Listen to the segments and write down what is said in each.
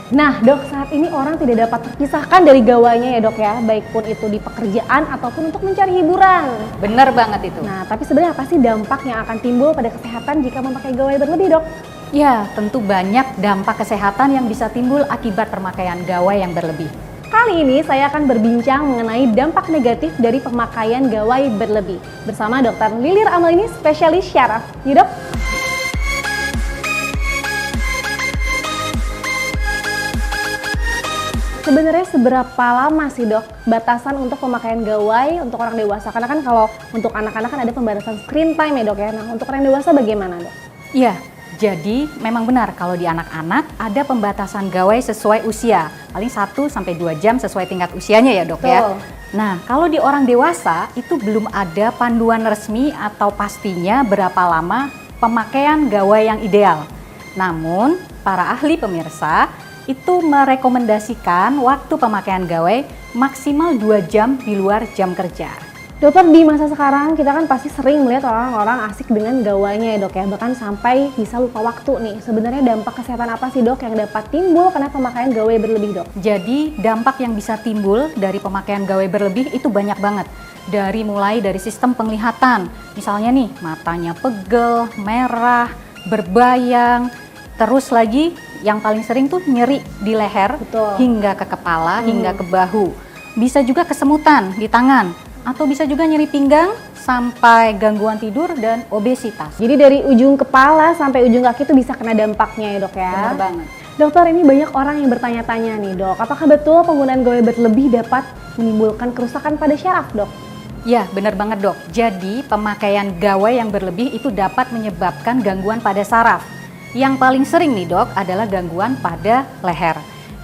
Nah dok, saat ini orang tidak dapat terpisahkan dari gawainya ya dok ya, baik pun itu di pekerjaan ataupun untuk mencari hiburan. Bener banget itu. Nah tapi sebenarnya apa sih dampak yang akan timbul pada kesehatan jika memakai gawai berlebih dok? Ya, tentu banyak dampak kesehatan yang bisa timbul akibat pemakaian gawai yang berlebih. Kali ini saya akan berbincang mengenai dampak negatif dari pemakaian gawai berlebih bersama Dr. Lilir Amelini, spesialis syaraf. Yuk dok. Sebenarnya seberapa lama sih dok batasan untuk pemakaian gawai untuk orang dewasa? Karena kan kalau untuk anak-anak kan ada pembatasan screen time ya dok ya. Nah untuk orang dewasa bagaimana dok? Iya, jadi memang benar kalau di anak-anak ada pembatasan gawai sesuai usia. Paling 1-2 jam sesuai tingkat usianya ya dok. Betul. Ya. Nah kalau di orang dewasa itu belum ada panduan resmi atau pastinya berapa lama pemakaian gawai yang ideal. Namun para ahli pemirsa itu merekomendasikan waktu pemakaian gawai maksimal 2 jam di luar jam kerja. Dokter, di masa sekarang kita kan pasti sering melihat orang-orang asik dengan gawainya ya dok ya, bahkan sampai bisa lupa waktu nih. Sebenarnya dampak kesehatan apa sih dok yang dapat timbul karena pemakaian gawai berlebih dok? Jadi dampak yang bisa timbul dari pemakaian gawai berlebih itu banyak banget. Mulai dari sistem penglihatan, misalnya nih matanya pegel, merah, berbayang, terus lagi yang paling sering tuh nyeri di leher. Betul. Hingga ke kepala, hingga ke bahu. Bisa juga kesemutan di tangan, atau bisa juga nyeri pinggang sampai gangguan tidur dan obesitas. Jadi dari ujung kepala sampai ujung kaki itu bisa kena dampaknya ya dok ya? Benar banget. Dokter, ini banyak orang yang bertanya-tanya nih dok, apakah betul penggunaan gawai berlebih dapat menimbulkan kerusakan pada syaraf dok? Ya, benar banget dok. Jadi pemakaian gawai yang berlebih itu dapat menyebabkan gangguan pada saraf. Yang paling sering nih dok adalah gangguan pada leher.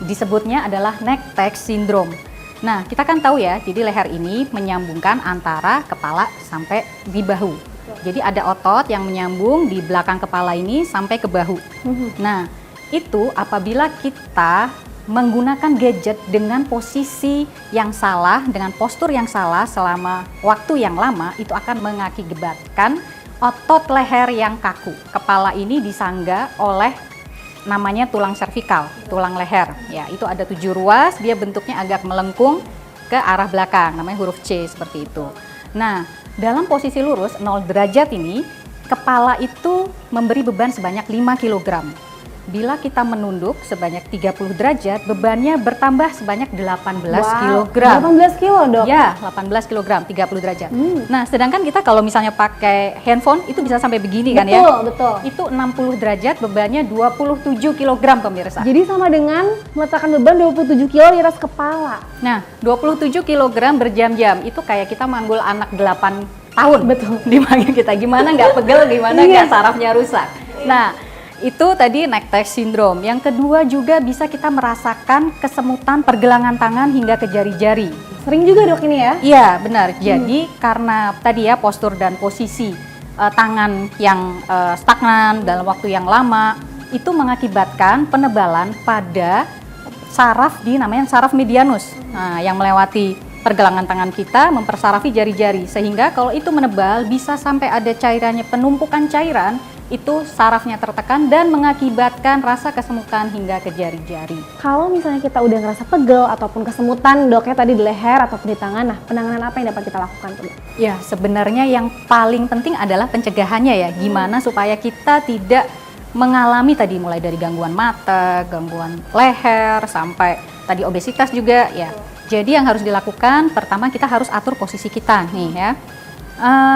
Disebutnya adalah neck tag syndrome. Nah kita kan tahu ya, jadi leher ini menyambungkan antara kepala sampai di bahu. Jadi ada otot yang menyambung di belakang kepala ini sampai ke bahu. Nah itu apabila kita menggunakan gadget dengan posisi yang salah, dengan postur yang salah selama waktu yang lama, itu akan mengakibatkan otot leher yang kaku. Kepala ini disangga oleh namanya tulang servikal, tulang leher. Ya, itu ada 7 ruas, dia bentuknya agak melengkung ke arah belakang, namanya huruf C seperti itu. Nah, dalam posisi lurus 0 derajat ini, kepala itu memberi beban sebanyak 5 kg. Bila kita menunduk sebanyak 30 derajat, bebannya bertambah sebanyak 18 kg. 18 kilo dok? Ya, 18 kg, 30 derajat. Nah, sedangkan kita kalau misalnya pakai handphone, itu bisa sampai begini kan ya? Betul. Itu 60 derajat, bebannya 27 kg pemirsa. Jadi sama dengan meletakkan beban 27 kilo di atas kepala. Nah, 27 kg berjam-jam, itu kayak kita manggul anak 8 tahun. Betul. Di mana kita, gimana nggak pegel, gimana nggak sarafnya rusak. Nah, itu tadi neck tag syndrome. Yang kedua juga bisa kita merasakan kesemutan pergelangan tangan hingga ke jari-jari. Sering juga dok ini ya? Iya benar. Jadi karena tadi ya postur dan posisi tangan yang stagnan dalam waktu yang lama, itu mengakibatkan penebalan pada saraf namanya saraf medianus. Nah, yang melewati pergelangan tangan kita mempersarafi jari-jari, sehingga kalau itu menebal bisa sampai ada cairannya, penumpukan cairan, itu sarafnya tertekan dan mengakibatkan rasa kesemutan hingga ke jari-jari. Kalau misalnya kita udah ngerasa pegel ataupun kesemutan doknya tadi di leher ataupun di tangan, nah penanganan apa yang dapat kita lakukan tuh dok? Ya sebenarnya yang paling penting adalah pencegahannya ya, gimana supaya kita tidak mengalami tadi mulai dari gangguan mata, gangguan leher, sampai tadi obesitas juga ya. Jadi yang harus dilakukan, pertama kita harus atur posisi kita nih ya.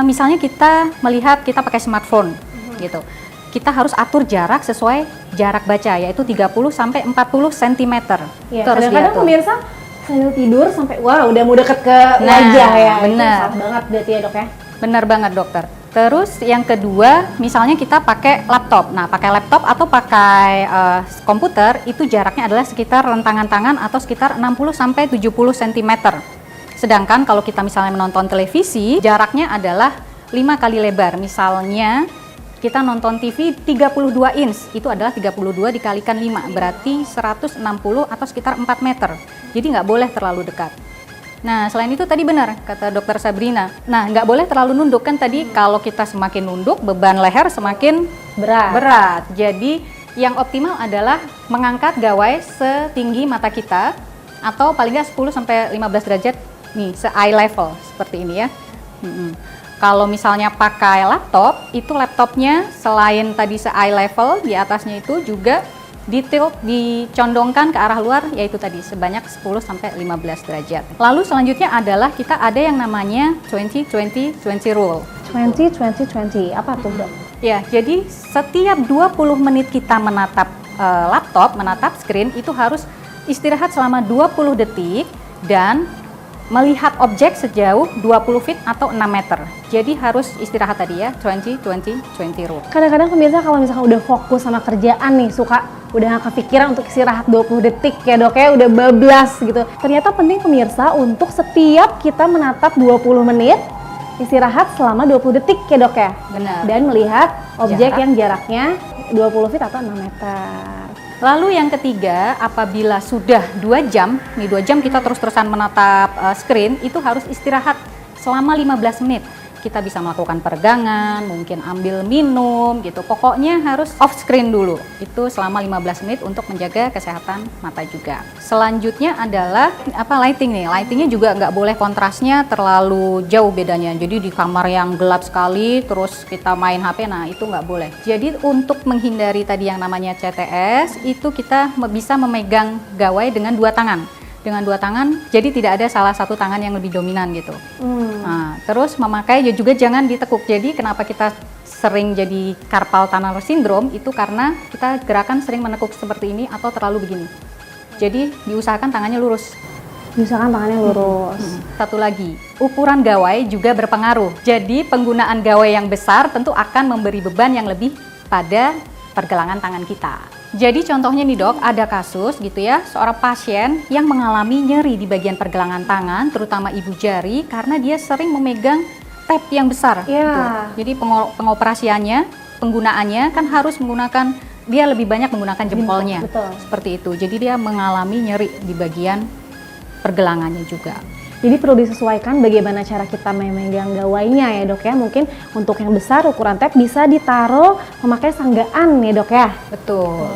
Misalnya kita melihat kita pakai smartphone gitu. Kita harus atur jarak sesuai jarak baca, yaitu 30-40 cm. Ya, kadang-kadang pemirsa sambil tidur sampai udah mau deket ke wajah ya. Benar. Itu banget berarti ya dok ya. Benar banget dokter. Terus yang kedua, misalnya kita pakai laptop. Nah, pakai laptop atau pakai komputer itu jaraknya adalah sekitar rentangan tangan atau sekitar 60-70 cm. Sedangkan kalau kita misalnya menonton televisi, jaraknya adalah 5 kali lebar. Misalnya kita nonton TV 32 inch, itu adalah 32 dikalikan 5, berarti 160 atau sekitar 4 meter. Jadi nggak boleh terlalu dekat. Nah, selain itu tadi benar kata dokter Sabrina. Nah, nggak boleh terlalu nunduk kan tadi, kalau kita semakin nunduk beban leher semakin berat. Jadi Yang optimal adalah mengangkat gawai setinggi mata kita atau paling nggak 10 sampai 15 derajat nih, se-eye level seperti ini ya. Kalau misalnya pakai laptop, itu laptopnya selain tadi se-eye level, di atasnya itu juga dicondongkan ke arah luar, yaitu tadi sebanyak 10 sampai 15 derajat. Lalu selanjutnya adalah kita ada yang namanya 20-20-20 rule. 20-20-20, apa tuh dok? Ya, jadi setiap 20 menit kita menatap laptop, menatap screen, itu harus istirahat selama 20 detik dan melihat objek sejauh 20 feet atau 6 meter. Jadi harus istirahat tadi ya, 20-20-20 rule. Kadang-kadang pemirsa kalau misalkan udah fokus sama kerjaan nih, suka udah gak kepikiran untuk istirahat 20 detik ya dok ya, udah bablas gitu. Ternyata penting pemirsa untuk setiap kita menatap 20 menit, istirahat selama 20 detik ya dok ya. Benar. Dan melihat objek Jarak. yang jaraknya 20 feet atau 6 meter. Lalu yang ketiga, apabila sudah 2 jam, nih 2 jam kita terus-terusan menatap screen, itu harus istirahat selama 15 menit. Kita bisa melakukan peregangan, mungkin ambil minum gitu. Pokoknya harus off screen dulu. Itu selama 15 menit untuk menjaga kesehatan mata juga. Selanjutnya adalah lighting nih. Lightingnya juga nggak boleh kontrasnya terlalu jauh bedanya. Jadi di kamar yang gelap sekali, terus kita main HP, nah itu nggak boleh. Jadi untuk menghindari tadi yang namanya CTS, itu kita bisa memegang gawai dengan 2 tangan. Dengan 2 tangan, jadi tidak ada salah satu tangan yang lebih dominan gitu. Nah, terus memakai juga jangan ditekuk. Jadi kenapa kita sering jadi carpal tunnel syndrome itu karena kita gerakan sering menekuk seperti ini atau terlalu begini. Jadi diusahakan tangannya lurus. Misalkan tangannya lurus. Satu lagi, ukuran gawai juga berpengaruh. Jadi penggunaan gawai yang besar tentu akan memberi beban yang lebih pada pergelangan tangan kita. Jadi contohnya nih dok, ada kasus gitu ya, seorang pasien yang mengalami nyeri di bagian pergelangan tangan, terutama ibu jari, karena dia sering memegang tab yang besar. Iya. Gitu. Jadi pengoperasiannya, penggunaannya kan harus menggunakan, dia lebih banyak menggunakan jempolnya. Betul. Seperti itu, jadi dia mengalami nyeri di bagian pergelangannya juga. Jadi perlu disesuaikan bagaimana cara kita memegang gawainya ya dok ya. Mungkin untuk yang besar ukuran tab bisa ditaruh memakai sanggaan ya dok ya. Betul.